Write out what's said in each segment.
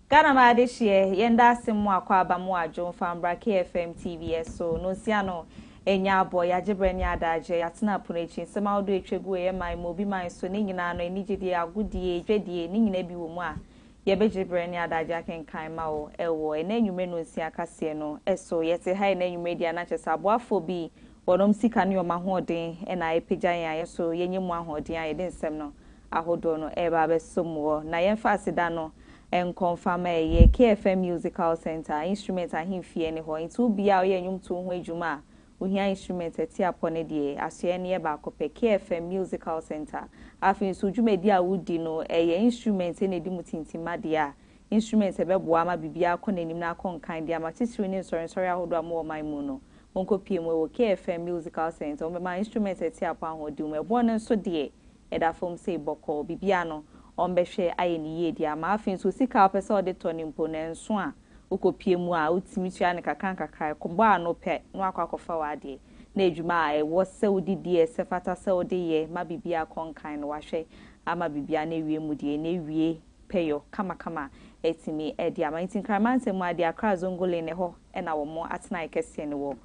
Ghana ma de hye yenda asem akwa aba mu adwo fambra KFM TV so no siano enya abo ya jebre ni adaje yatena ponechi nsema odo etwegu ye man mo bi man so ni nyina no enigide agodie dwedie ni nyina bi wo mu a ye be jebre ni adaje akenkan ma wo ewo enanyume no nsia kase no eso yete ha enanyume dia na chesa aboafo bi wonom sika ne omahoden na epejan ya so yenyemu ahoden ya de nsem no ahodo no eba be somwo na yemfa aseda no and confirm ye KFM Musical Center instrument ahimfie ne ho nti bia ye nyum to ho adwuma ohia instrument ati apone de asye ne ba akopɛ KFM Musical Center afin so dwumadi a wudi no ye instrument ne di mutintima de a instrument ebeboa ma bibia akonanim na akonkan de ama titiri ne nsɔre ahodo ama oman mu no onkopie mu wo KFM Musical Center o ma instrument ati apa ho di mu ebo ne so de eda fom sei boko bibia no ombehwe aye ni ye dia ma afin so sika opese ode tonimpo na enso a ukopie mu a utimi tua ne kakra kombo ano pe no akwakofa wade na edwuma a wo se odidie se fata se ode ye ma bibia konkan no wahwe ama bibia na wie mu die na wie peyo kama etimi edia ma ntinkramanse mu ade akra zongole ne ho na wo mo atena ikese ne wo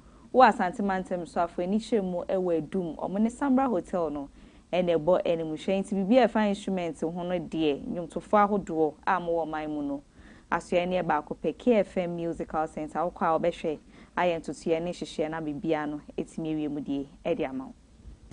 asantimantem so afo ni hyemu ewa dum omo ne Sambra Hotel no ene bo ene muhwe nti bibia fa instrument ho no de nyumtofo ahodo amwo man mu no asoe ne ba akopɛ KFM Musical Center akwa obehwe ayentoto ne hyehye na bibia no etimi wie mu de ede ama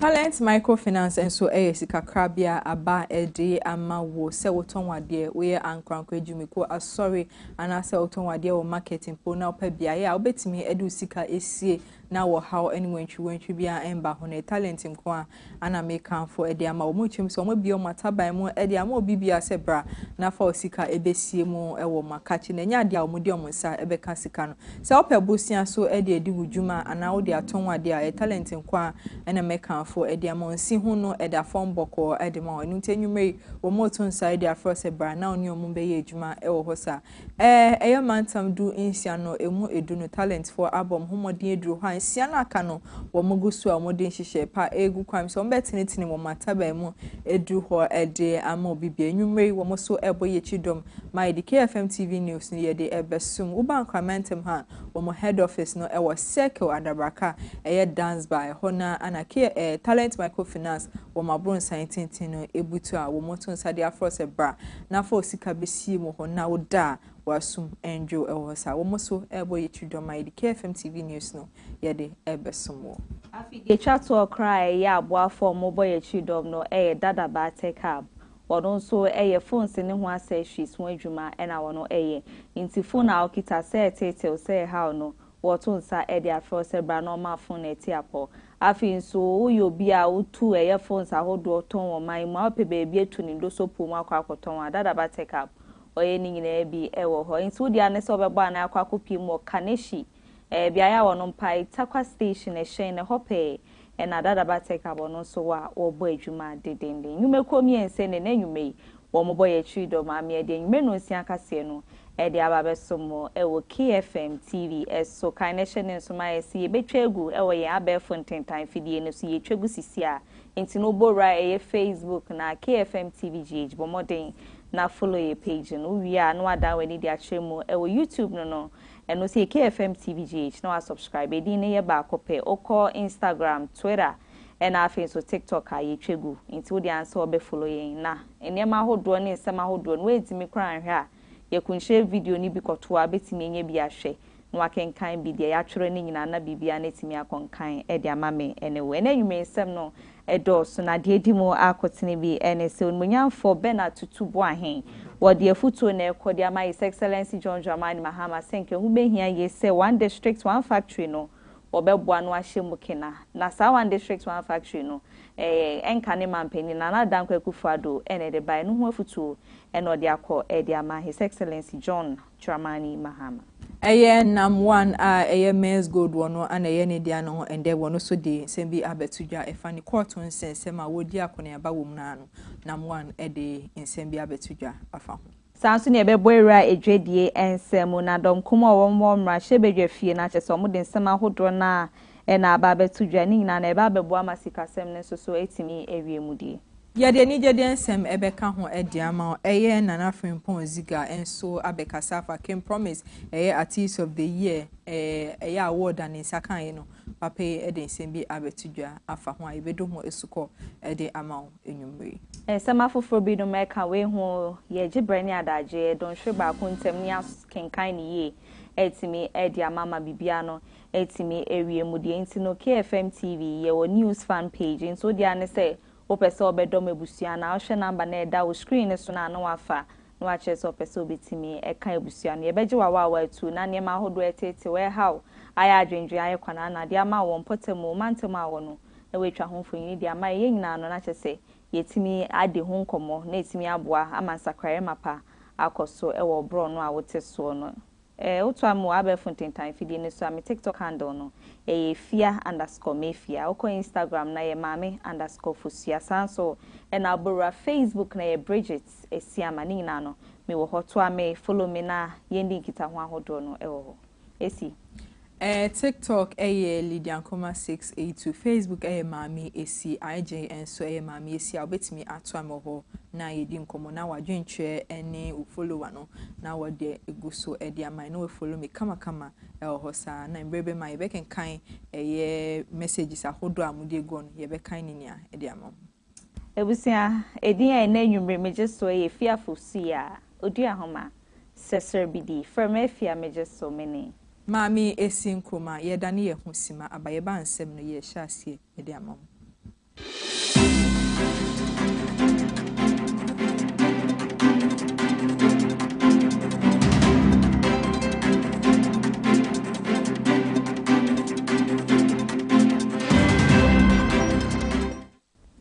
Talent microfinance and so sika krabia aba ede ama wo se woton wade we ankranko ejumiko asori ana se woton wade wo marketing po na opa bia ya obetimi edu sika esie na wo how anyone twi bia emba ho na talent nko a ana make am for ede ama wo muchim so mo bia o mataban mu ede ama obi bia se bra na fa sika ebesie mu ewo makachi na nya de a omudi omunsa ebeka sika no se opa bosia so ede edi wudwuma ana wo de aton wade a talent nko a ana make am for ediamon si hu no eda form boko edema enu tenyume wo moto inside dia first bra na oni omu be ye adwuma e wo hosa eyo mantam du insia no emu edu no talent for album homodin edru ha insia na aka no wo mogusu a modin hihye pa egu kwam so mbetinitini wo mataba mu edu ho ede ama obibia enyume wo moso ebo ye chidom my the KFM TV news ni ye de ebesum wo ban kwamentem ha wo mo head office no e wo circle adabraka eye dance by hona ana talent microfinance wo mabron scientist no ebutu a wo moto nsade afro se bra na for sika besie mo ho na wo da wasum enjo e wo sa wo moso ebo ye twidoma ye KFM TV news no ye de ebesum wo afi de chato cry ya aboafo mo boy ye twidom no dada ba take up wodon so phone se ne ho asehwis ho adwuma na wono nti phone a okita se tete se how no woto nsa afro se bra no ma phone eti apo afin so uyo bia utu phones ahodo ton wo man mu ape beebie tu ni ndo so pom akwakoton adada ba take up oye ni nyina bi ewo ho nti udi ane se obebo ana akwakopi mu kaneshi bia ya wono mpai takwa station ehyen ne hope na adada ba take up no so wa obo adwuma dedende nyume komi ense ne nanyume wo mo boye chido maame ede nyume no nsia kase no ede ababe somo ewo KFM TV eso kainehye nso ma esi betwegu ewo ye abefo ntentan fidie no so ye twegu sisi a enti no bora Facebook na KFM TV GH bomoden na follow ye page no wi a no ada wani di atremu ewo YouTube no eno si KFM TV GH no subscribe edi ne ye ba akopɛ okɔ Instagram Twitter ena afi so TikTok a ye twegu enti wo di anse obe follow ye na enema hodo ne nsema hodo no etimi kran hwe a ye kunhye video ni bi koto a betimi enye bi ahwe no akenkan bi de ya twere ne nyina na bibia na etimi akonkan e de amame enewe na nwume nsem no edoso na de edimo akotene bi ene se onmunyamfo bena tutubo ahen wo de afutuo na ekode ama His Excellency John Dramani Mahama senke hu behia ye se one district one factory no obeboa no ahyemu kena na sa one district one factory no enka ne mampeni na na dankwa Akufo-Addo ene de bai no hu afutuo ene ode akọ ede ama His Excellency John Dramani Mahama nam one men's gold wono ana ne dia no ende wono so de sembi abetudwa efani court nsensem a wodi akone aba wom na no nam one de nsembi abetudwa afa ho sanso ne ebebo era edwedie ensem na dom kuma wo mra hyebedwa fie na kyese omo de nsem ahodo na aba abetudwa ni nyina na eba abebo amasika sem ne so etimi ewie mudie Ya de ni jede ensem ebeka ho ediama eye Nana Frimpong Ziga enso abekasa fa Kim Promise artist of the year eye award an insakan ye no papa ede nsem bi abetudwa afa ho ayebedo ho esuko ede ama enwumre Sama foforo bi no meka we ho ye gibrani adaje don hwe ba ko ntem ni askenkan ni ye etimi ede ama bibia no etimi ewie mu de ntino KFM TV ye wo news fan page nso dia ne say opese obedom ebusua na ahwe number na eda wo screen so na no afa no ache so opese obetimi eka ebusua no ye beje wa tu na ne ma hodo etete we how aya adwendwe aye kwana na dia ma wo mpotemu mantem awo no na we twa ho mfonyi dia ma ye nyina no na che se yetimi ade ho nkomo na etimi aboa amansakrai mapa akoso ewo bro no a wote so no otu amu abefuntentan fidi ne so am TikTok handle no Afia_Mefia oko Instagram na ye Maame_Fosuah sanso na abura Facebook na ye Bridget Esiama ni na no me wo hoto ame follow me na yendi kita ho ahodo no ewo ho esi TikTok Lydia Nkrumah 682 Facebook Maame Esi IJ so Maame Esi obetimi atoamo ho na yedi nkomo na wadwentwe ene u follower no na wode eguso edi amai no we follow me kama ho sa na mbrebe mai beken kan messages ahodo amude go no ye bekan ni nia edi amam ebusia edi na nwumre mejeso Afia Fosuah Oduahoma Sresrebidi from Afia mejeso mene Maame Esi Nkrumah ye dane ye husima abaye ba nsem no ye hyasie edi amam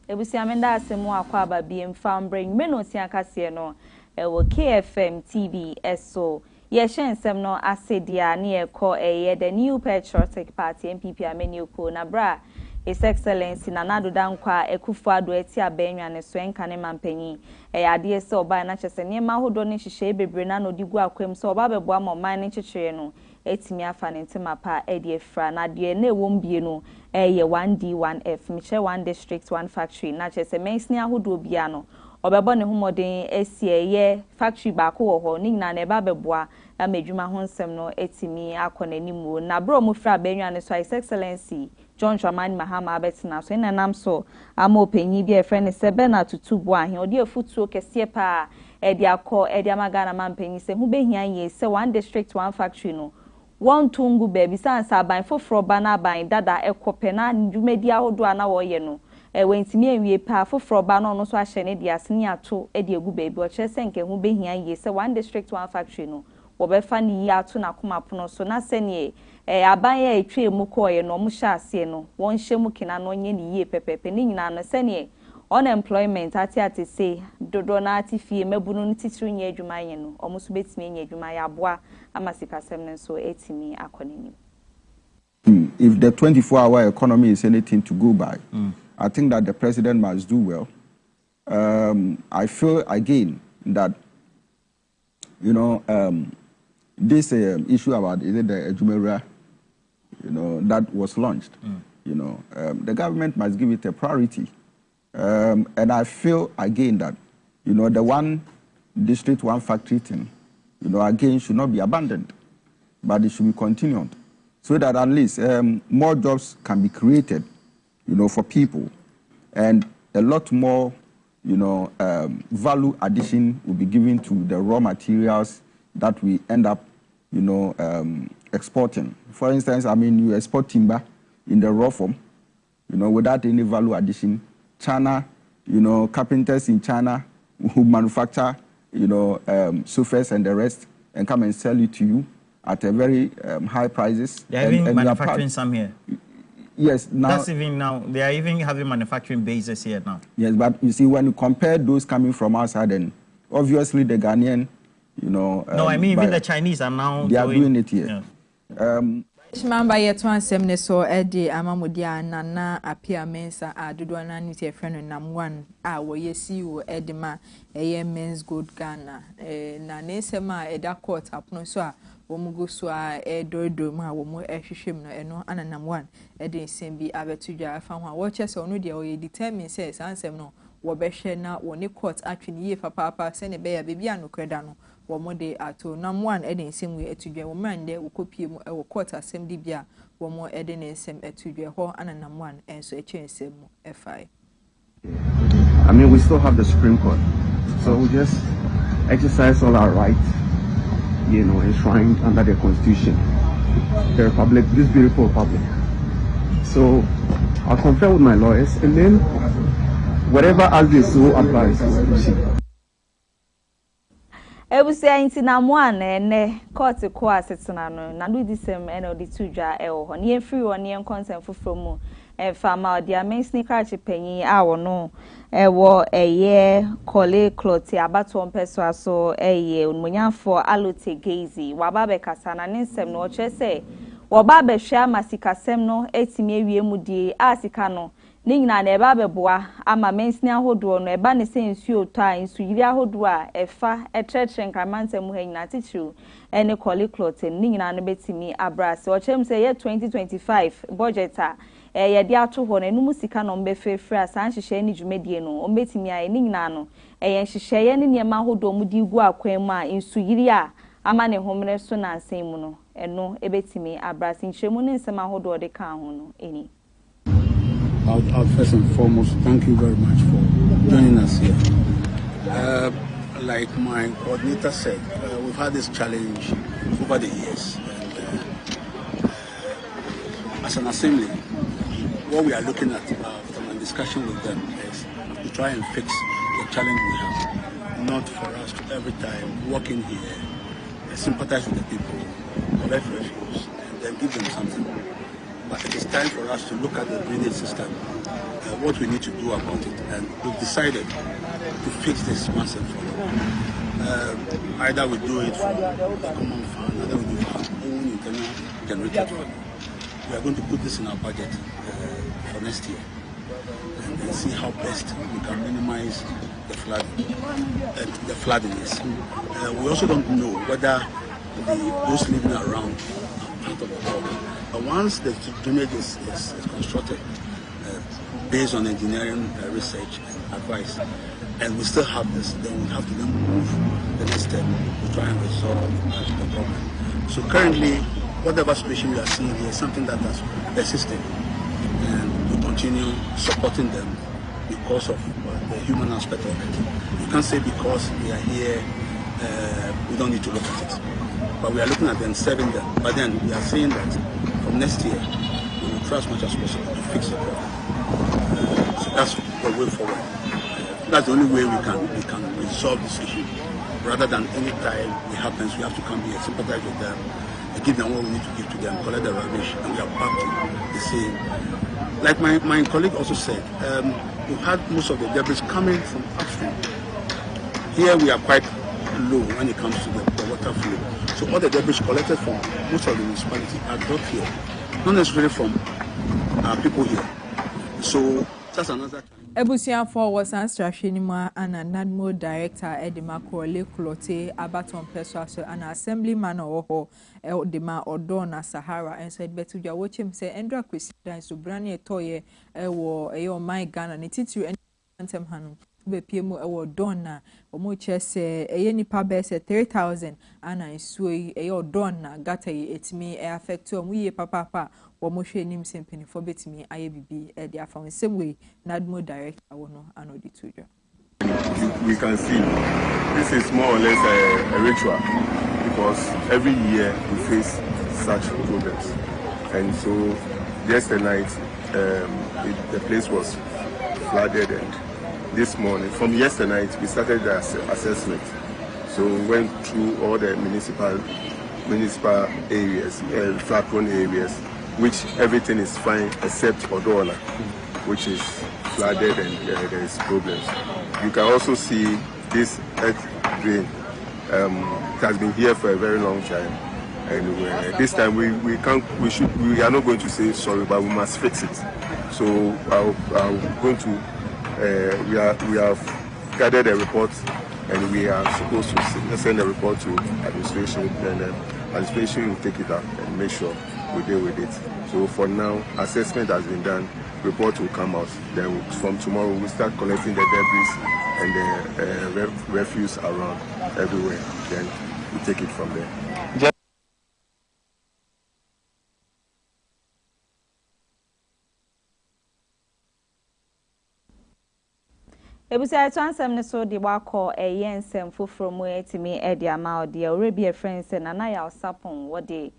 ebusia menda asemu akwa babiem fambreng menosi akase no ewo KFM TV eso ye hensem no asedia na ye ko the new patriotic party MPP ameni ko na bra His Excellency Nana Dankwa Ekufuado eti abenwa ne so enka ne mampanyi ade se oba na chese ne ma hodo ne hihye bebre na no digu akwem so oba beboa ma man ne chechire no etimi afa ne ntemapa ede efra na de na ewom bie no ye 1D1F miche 1 district 1 factory na chese mensni ahodo bia no obebo ne homoden esie ye factory ba ko wo ho ni na na eba beboa amedwuma ho nsem no etimi akonanimu na bro mu fra benwa ne so His Excellency John Dramani Mahama abetina so na nam so ama opanyi bi efre ne se Bernard Tutubu ahe odi efutuo kese pa edi akọ edi amagana mampanyi se hu behia ye se 1 district 1 factory no won tungu baby sansa aban foforo ba na aban dada ekope na ndwumedi ahodo ana wo ye no wentimi enwie pa foforo ba no so ahye ne dia sene ato edi egu baby o kire se nke hu behia ye se 1 district 1 factory no wo be fa ni yi ato na koma pono so na sene aban ya etwe mu ko ye no mo hya ase no won hye mu kina no nye ni yie pepepe ni nyina no sene unemployment ati say dodo na ati fie mabunu ntitiru nye adwuma ye no omo so betimi nye adwuma ya aboa amasikasem ne so etimi akoneni. If the 24-hour economy is anything to go by, I think that the president must do well. I feel again that, you know, this issue about is it the Ejumera, you know, that was launched. You know, the government must give it a priority. And I feel again that, you know, the 1 district 1 factory thing, you know, again should not be abandoned, but it should be continued, so that at least more jobs can be created, you know, for people, and a lot more, you know, value addition will be given to the raw materials that we end up, you know, exporting. For instance, I mean, you export timber in the raw form, you know, without any value addition. China, you know, carpenters in China who manufacture, you know, sofas and the rest, and come and sell it to you at a very high prices. They are even manufacturing some here. Yes, now that's even now. They are even having manufacturing bases here now. Yes, but you see, when you compare those coming from outside, and obviously the Ghanaian, you know. No, I mean even the Chinese are now. They are doing it here. Yeah. Shimamba yetu ansem ne so edi amamudia Nana Apia Mensa adudu na niti e friend nam 1 wo yesi wo edima Men's Gold Ghana na nesema eda court apono so a womugo so a edodo ma wo mu ehwehwem no eno ananam 1 edi nsem bi abetudwa afa ho a wo chese onu dia o ye determine say ansem no wɔbɛhwɛ na wɔne court atwe ne yie papaapa sɛ ne bɛyɛ baabi a nokreda no wɔn de ato nam one ɛde nsɛm wi atudwa wɔn mmerande wɔkɔpie mu ɛwɔ court asɛm de bia wɔn ɛde ne nsɛm atudwa hɔ ana nam one ɛnso ɛkyɛ nsɛm mu ɛfae. I mean, we still have the Supreme Court, so we just exercise all our rights, you know, enshrined under the Constitution, the Republic, this beautiful republic. So I'll confer with my lawyers, and then whatever as they so advise, we'll proceed. Ebusia inti na mwana ene court ko asetena no na do disem ene odi tudwa ewo ho ne free won ne consent foforo mu fama odi amensni krachi panyin a wono ewo eye kole cloth abato mpeso aso eye onmunyafo alote gezi wababe kasa na nsem no ochese wababe hwa masikasem no etimi ewie mu die asika no Ningna na eba beboa ama mensini ahodo no eba ne se nsuo ta nsuyiri ahodo a efa etretre nkramantam mu hanyina tichiru ene kole cloth ningna no betimi abrase o chem se ye 2025 budget a ye de ato ho na enum sika no mbefefre asan hihye ni dwumedie no o betimi aye ningna no ye hihye ye ne niema ahodo mu di gu akwan mu a nsuyiri a ama ne homre so na ansem mu no eno ebetimi abrase nhyemu ne nsem ahodo de kan ho no eni. I'll first and foremost thank you very much for joining us here. Like my coordinator said, we've had this challenge over the years. And, as an assembly, what we are looking at from a discussion with them is to try and fix the challenge we have. Not for us to every time walk in here, sympathize with the people, collect refuse, and then give them something. But it is time for us to look at the drainage system, what we need to do about it, and we've decided to fix this once and for all. Either we do it from the common fund, either we do it from our own internal generated fund. We are going to put this in our budget for next year and see how best we can minimize the flooding. We also don't know whether those living around are part of the problem. But once the drainage is constructed based on engineering research and advice, and we still have this, then we have to then move the next step to try and resolve the problem. So currently, whatever situation we are seeing here is something that has persisted, and we continue supporting them because of the human aspect of it. You can't say because we are here, we don't need to look at it. But we are looking at them, serving them. But then we are saying that from next year, we will try as much as possible to fix the problem. So that's the way forward. That's the only way we can resolve this issue. Rather than any time it happens, we have to come here, sympathize with them, give them what we need to give to them, collect the rubbish, and we are back to the same. Like my colleague also said, we've had most of the debris coming from upstream. Here we are quite low when it comes to the water flow. So all the debris collected from most of the municipality are dropped here, not necessarily from people here. So that's another challenge. Ebusia for was Sresrebidi and Nadmo Director Edema Kole Clote Abaton Persuasion and Assemblyman or Eldema or Donna Sahara and said Betuja watch him say Endra Christian so Brani Toye Ewo Eo my gun and it you and Hanum. Bepiem ewo donna omo chese nipa be se 3000 ana isuo eyo donna gata etimi affect omo ye papa omo hwe nim sempeni for betimi aye bibi e dia fa same way nadmo director wono anodi tujo. We can see this is more or less a ritual because every year we face such problems, and so yesterday night the place was flooded, and this morning, from yesterday night, we started the assessment. So we went through all the municipal areas, flood-prone areas, which everything is fine except Oduahoma, which is flooded and there is problems. You can also see this earth drain. It has been here for a very long time, and this time we are not going to say sorry, but we must fix it. So I'm going to. We have gathered a report, and we are supposed to send a report to administration, and administration will take it up and make sure we deal with it. So for now, assessment has been done. Report will come out. Then from tomorrow, we'll start collecting the debris and the refuse around everywhere. Then we take it from there. Ebusa twansem ne so de wakọ ensem foforo mu etimi e de ama ode already a friends na na ya osapon wo de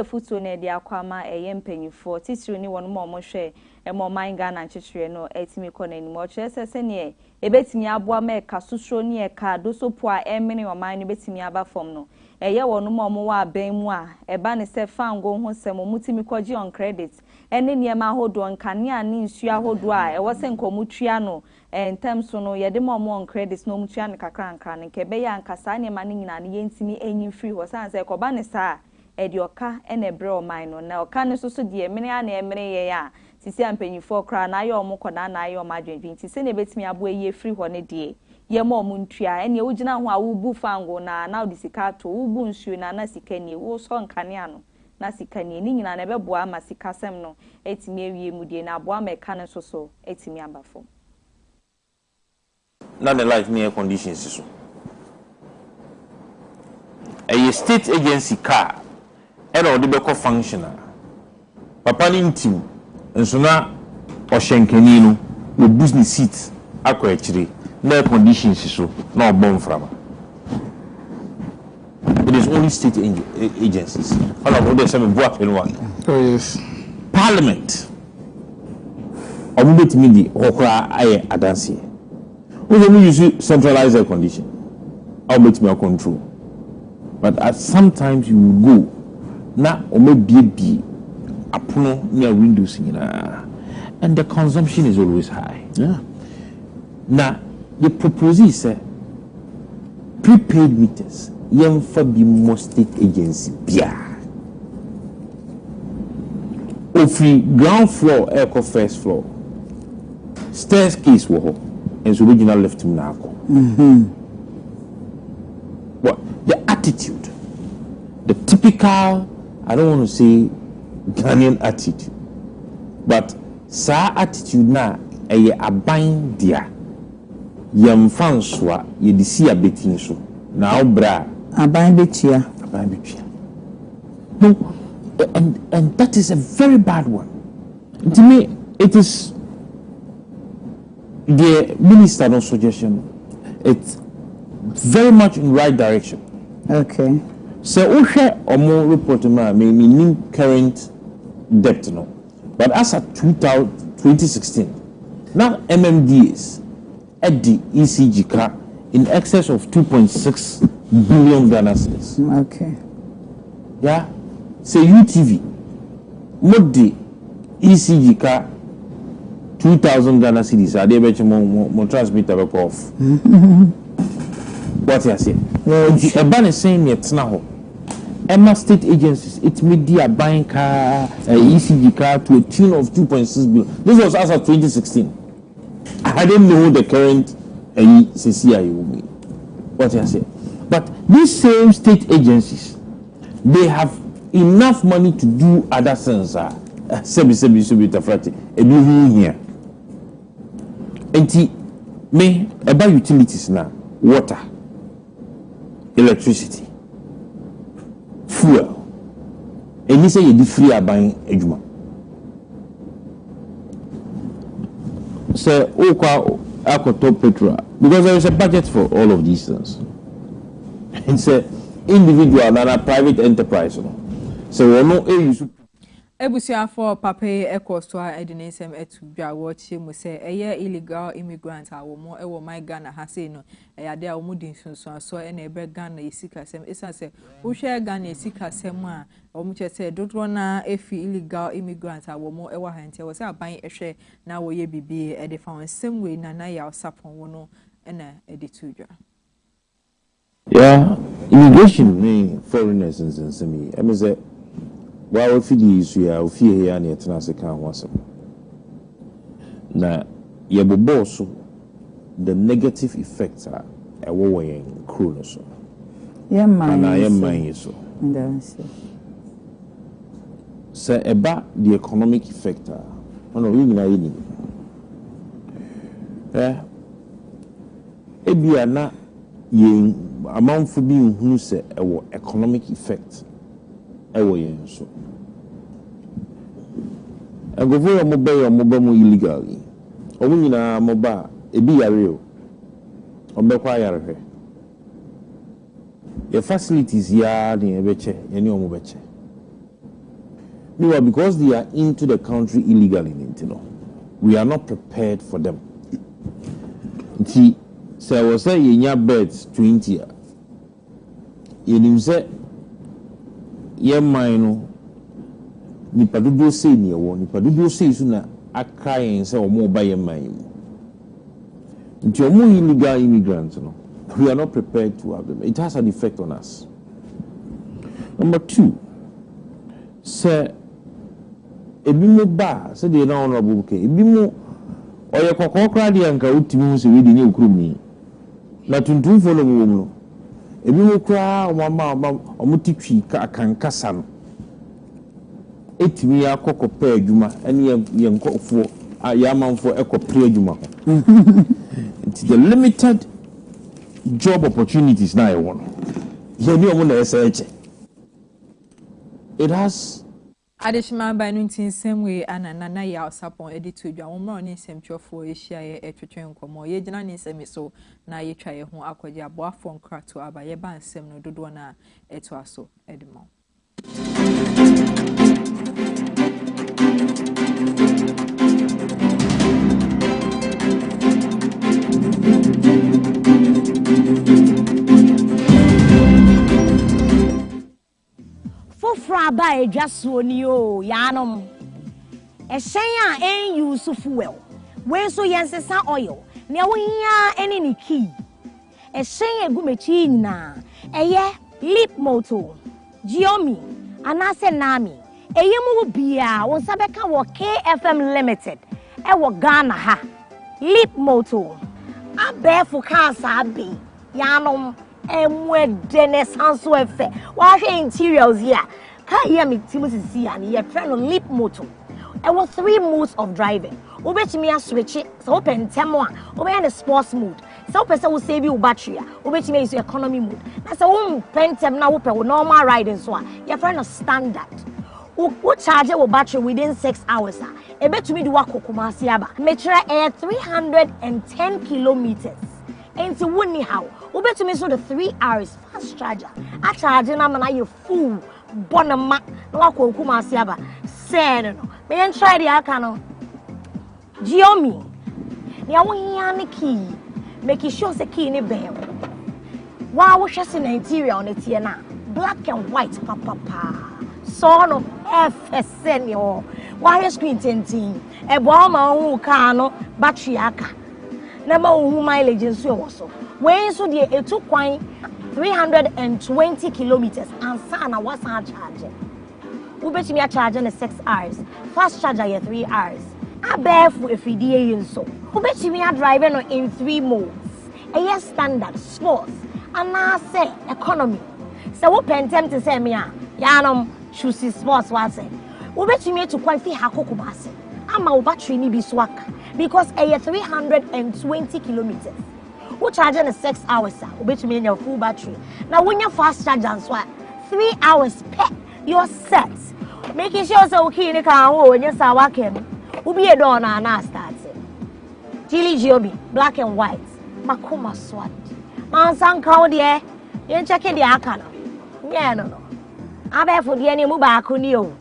futuo na de akwama mpanyifo titiri ni won mo hwe mo manga na nchechire no etimi kọ na anim o chese ne ebetimi aboa ma ka susuro ni e ka dosopo a emene o man no betimi aba fom no won mo wa aban mu a eba ne se fango ho sem mutimi kọji on credit ene niema hodo nkane ani nsu ahodo a wo se nkomutua no in terms no yede mo on credits no mutua ne kakranka ne ke be ya nkasa ne ma ne nyina ne yentimi enyi free ho san se ko ba ne sa edi oka ene bre o man no na oka ne so de emene a na emene ye ya sisi ampanyifo kra na ayo mo koda na ayo ma dwen ti se ne betimi abo ye free ho ne de ye mo ntua ene wo gina ho a wo bu fango na odi sika to wo bu nsuo na sika ni wo so nkane ano na sika ni nyina na bebo ama sika sem no etimi awie mu de na abo ama ka ne so etimi abafo not the life near conditions so a state agency car and all the beko functional papa ni team nso na ohyenkanino we business seat akọ akire na conditions so na obon frama. It is only state agencies. All of them say me boa one. Oh yes. Parliament obetimi di okra aye adanse. We don't use centralized air condition. I'll make me control. But at sometimes you will go now or maybe apuno near windows and the consumption is always high. Yeah. Now the proposal is prepaid meters. Young for the most state agency. Yeah. Free ground floor, air first floor. Stairs case wo. And so original left him now. But the attitude, the typical, I don't want to say Ghanaian attitude, but sa attitude na a bind dia yam fanswa ye disi abetin so now bra aban betia no, and that is a very bad one. To me it is the minister's suggestion, it's very much in the right direction. Okay. So, we share or more report meaning current debt, no. But as at 2016, now MMDs at the ECG car in excess of 2.6 billion Ghana cedis. Okay. Yeah. Say UTV, what the ECG car 2,000 Ghana cedis are there more transmitter off. What you say? The ban is saying it's now. Emma state agencies, it media buying car, ECG car to a tune of 2.6 billion. This was as of 2016. I didn't know the current CCI will be. What you say? But these same state agencies, they have enough money to do other things. Here. Me about utilities now, water, electricity, fuel. And you say you free buying ejuma. So top petrol because there is a budget for all of these things. It's a individual and a private enterprise. So we know Ebusia for pape ekostwa edinesem etudwa wochi mu se eye illegal immigrants awo mo ewo my Ghana ha sei no eyade a omu din sunsun so e na ebe Ghana esikasem esanse wo hwe Ghana esikasem a omu chese dodro na efi illegal immigrants awo mo ewo ha ntia wo se aban ehwe na wo ye bibi e de fa won same way na ya sapon wo no e na editudwa. Yeah, immigration mean foreigners and semi. I mean say well, if you are here and yet not can was now, your boss, the negative effects are a war in cruise. Yeah, man, and I am mine so. say about the economic effect. No, we need ebia na yen amanfo bi nhunu se ewo economic effect ewo yen so agofo yo mo ba mu illegally omu nyina mo ba ebi yare o obekwa yare the facilities ya ne ebeche eni omu beche because they are into the country illegally, we are not prepared for them. See, so I was saying, you birds 20. You say, yeah, mine, Nipadudo say near one, Nipadudo say sooner, I cry and say, or more by your mind. Into more illegal immigrants, we are not prepared to have them. It has an effect on us. Number 2, sir. Ebimo ba se de na honorable ke ebimo oye kokokra de anka utimi hu se we de ne okrumni na tuntum folo mo no ebimo kra omutitwi ka kankasa no etimi akokopɛ adwuma ene ye nkofo ayamanfo ekopre adwuma ho it's the limited job opportunities na ye won ye ni omo na eseche it has Additional by 19 same way and na ya sapon edit to dwa wo ni semtwo fo ehia ye etwetwe nkomo ye gina ni semi so na ye twa ye ho akwaje aboafo nkrato aba ye ba nsem no dodo na eto aso edimo Fraba e dwaso ni o yanom e hyen a en use fuel we so yensesa oil ne wo hia ene ni key e hyen egumechi nyina eye lip moto Giomi anase nami eyemu bia won sabeka wo KFM Limited e wo Ghana ha lip moto abefu kansa abi yanom emwedene sanso efe wa hwe interiors here can hear me Timothy see and your friend on lip moto. I was 3 modes of driving. Obetimi switch it, so open temo open the sports mode. So person will save you battery. Obetimi is economy mode. That's a pentem na open normal riding so. Your friend is standard. Who charge your battery within 6 hours. Ebetumi do Kumasi aba. Measure air 310 kilometers. Into woni how. Obetumi so the 3 hours fast charger. I charge na mana you full. Bonama no Kumasi aba. Say no. Me try the aka no. Giomi. Ni awon yan key. Make sure say key ni ben. Wa wo hwese na interior on it na. Black and white papa. Son of FSN yo. Wa screen tentin. E bo ma hu ka no battery aka. Na ma hu mileage nso e wo so. When so de etu kwan 320 kilometers and sana was charge. Ubetimi a charge in 6 hours. Fast charger ya 3 hours. Abefu efidie yinso. Ubetimi a driving in 3 modes. A standard, sports, and I say economy. So we pentem to say me yanom choose sports was say. Ubetimi to quite fi hakokubase. Ama battery ni biswaka because a 320 kilometers. We charge in 6 hours, ubetumi in your full battery. Now when you fast charge and swap 3 hours per you're set. Making sure so okay in the car when you saw working. Ubi a door na start. Chili Giobi, black and white. Makuma swat. Man san cow there. You check the akano. Yeah, no. Abe for the any mubaku neo.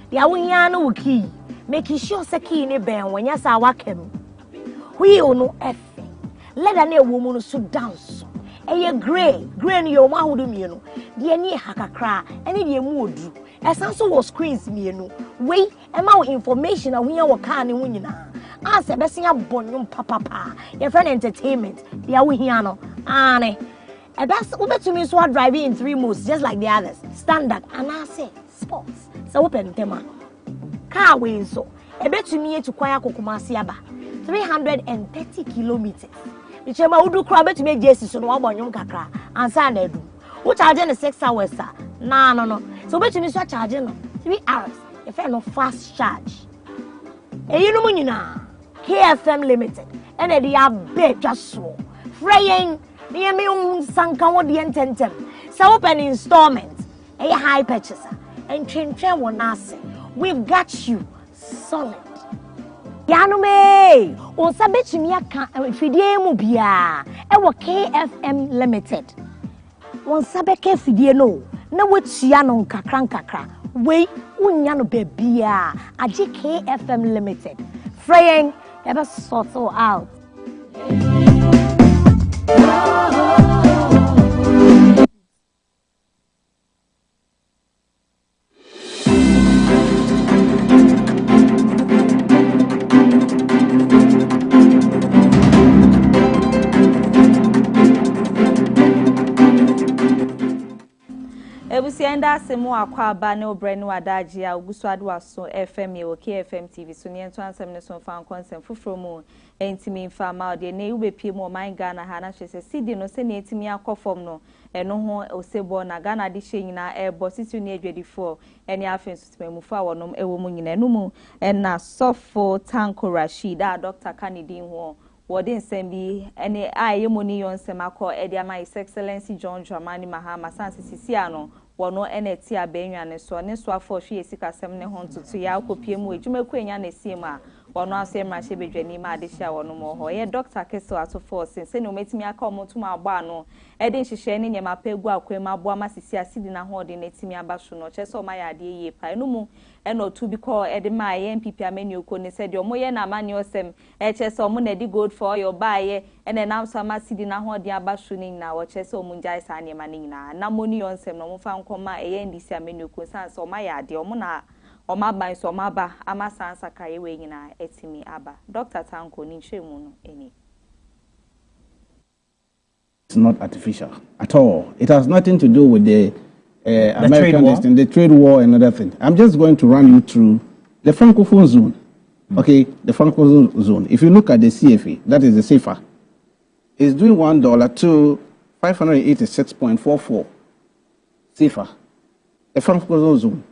The awunyano key. Making sure so key in the ben when you saw working. We no F. Let a woman so dance. A grey ni your ma would me no. The any hakakra, any the mood. As also was screens me no. Wait, amount information and we are can in winina. As a best bonum papa. Your friend entertainment. The awihiano. Ane. And that's over to me so driving in 3 modes just like the others. Standard and I say sports. So open tema. Car way so. A bet to me to Kwaya Kokumasiaba. 330 kilometers. The chema would do crab to make Jesus on 1 bonum kakra. And Sanadu. Who charging the 6 hours, sir? No. So bet to me so charging 3 hours. if I no fast charge. And you know when you know KFM Limited, and they are big just so. Fraying near me on Sankawo the Intentem. So open installment, a high purchaser, and change one answer. We've got you solid. Yanume, o sabeti mi aka fidie mu bia e wo KFM Limited. Won sabeke fidie no na watua no nkakra we unya no bebia age KFM Limited. Fraying ever sort out. Ebusienda semu akwa aba ne obrenu adaji a Fosuah Oduahoma FM ye KFM TV so ne nto ansem ne so fan consent fufuro mu entimi mfa ma de ne ubepie mu man Ghana ha na hwese sidi no se ne entimi akofom no eno ho osebo na Ghana de hye nyina ebo situ ne adwedifo ene afen sutemamufo a wonom ewo mu nyina enu mu na sofo Tanko Rashid a Dr. Kennedy ho wodi nsem bi ene aye moni yonsem akọ ediama His Excellency John Dramani Mahama sanse sisi ano wono eneti abenwane so ne so afọ hwe esikasem ne ho ntutu ya akopie mu edwumaku enya na siem a wono asem rahye bedwani ma ade hia wono mo ho ye Dr. Keso atofo sense ne ometimi aka omotum agba ano ede nhihye ne nyema pegu akwem abo amasisi asidi na ho de netimi abaso no che so ma ya ade ye pa enu mu eno tu bi call ede ma ye MPP amani oko ne se de omo ye na amani osem che so omo na di gold for your buy ene na so amasidi na ho de abaso ni na wo che so omo njai sa ne ma ni na na moni onsem no mo fa nkoma eye ndisi amani oko san so ma ya ade omo na oma ban so oma ba amasa ansaka ye we nyina etimi aba Dr. Tanko ni nhwemu no eni. It's not artificial at all. It has nothing to do with the American destiny, the trade war and other thing. I'm just going to run you through the Francophone zone. Okay, the Francophone zone. If you look at the CFA, that is the CFA, it's doing $1 to 586.44 CFA. The Francophone zone.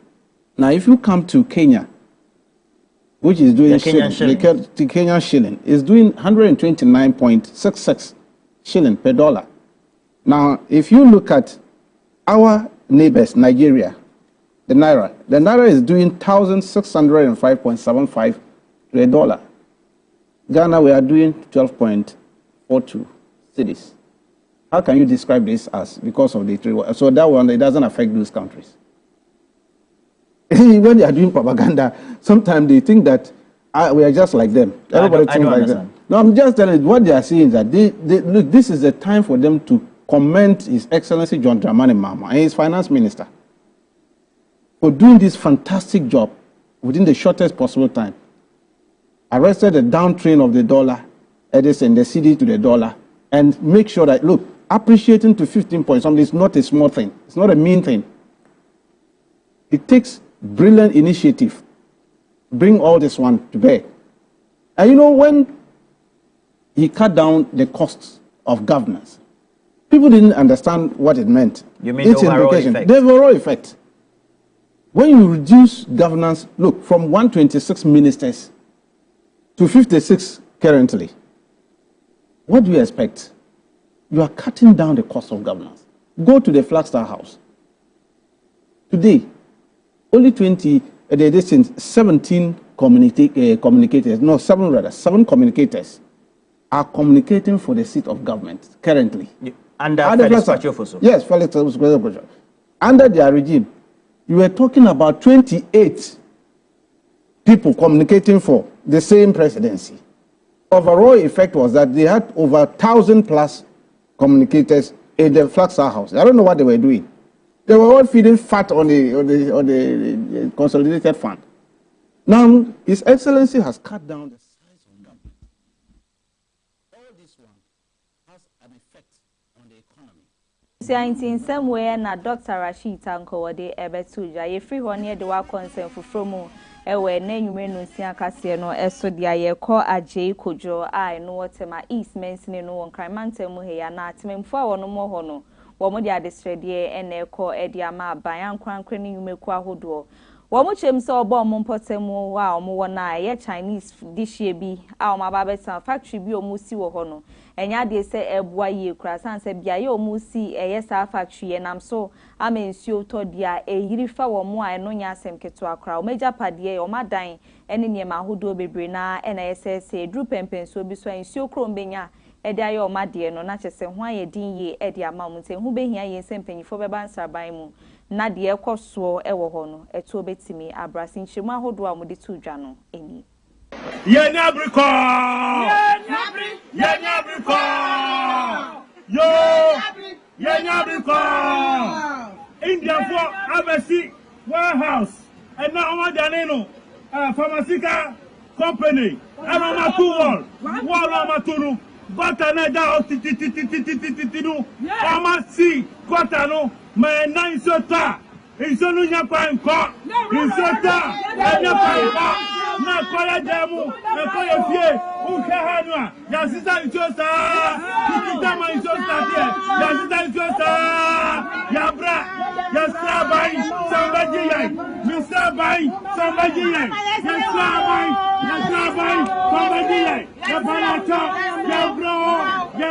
Now, if you come to Kenya, which is doing the Kenyan shilling, is doing 129.66 shilling per dollar. Now, if you look at our neighbors, Nigeria, the Naira is doing 1,605.75 to a dollar. Ghana, we are doing 12.42 cedis. How can you describe this as because of the trade war? So that one, it doesn't affect those countries. When they are doing propaganda, sometimes they think that we are just like them. Everybody thinks like them. No, I'm just telling you, what they are saying is that look, this is the time for them to commend His Excellency John Dramani Mahama and his finance minister for doing this fantastic job within the shortest possible time. Arrested the downtrend of the dollar, and the cedi to the dollar, and make sure that, look, appreciating to 15 point something is not a small thing. It's not a mean thing. It takes brilliant initiative. Bring all this one to bear. And you know, when he cut down the costs of governance, people didn't understand what it meant. You mean the overall effect? The overall effect. When you reduce governance, look, from 126 ministers to 56 currently, what do you expect? You are cutting down the cost of governance. Go to the Flagstaff House. Today, only 17 communicators, no, 7 rather, 7 communicators are communicating for the seat of government currently. Under Felix Kwachofoso? Yes, Felix Kwachofoso. Under their regime, you were talking about 28 people communicating for the same presidency. Overall effect was that they had over 1,000 plus communicators in the Flagstaff House. I don't know what they were doing. They were all feeding fat on the consolidated fund. Now, His Excellency has cut down the size of government. All this one has an effect on the economy. In some way, na Dr. Rashid Tanko wade ebetuja ye free honey de wa consent from ewe ne nyume no nsia kase no eso dia ye ko aje kojo ai no wotema east mensine no won kramantem he ya na atememfo a wono mo ho no wo mo dia distrede ene ko edi ama ban ankwankre ne nyume ku ahodo Womu chem so obo omo mpotemu wa omo wona ye Chinese dish ye bi a omo ababeta factory bi omu si wo ho no enya de se ebua ye kura san se bia ye omu si eye sa factory ye nam so amensuo to dia eyiri fa wo mo a eno nya asem keto akra o meja pade o madan ene niema ahodo bebre na ena yesese dru pempenso bi so ensuo krom benya ede aye o made no na chese ho aye din ye ede ama mu nte hu behia ye sempanyifo beba nsaban mu na de ekoso ewo ho no eto betimi abrasi nchemu ahodo a mudi tu dwa no eni ye nyabriko yo ye nyabriko India for abesi warehouse and now omadane no pharmaceutical company and on wall amaturu gota na da titititititinu amasi gota no me na insota insonu nya kwa nko insota nya kwa nko na kola demu na kola fie unke hanu a ya sisa insota kitama insota tie ya sisa insota ya bra ya sabai somebody yai mi sabai somebody yai ya sabai somebody yai ya banato ya bro ya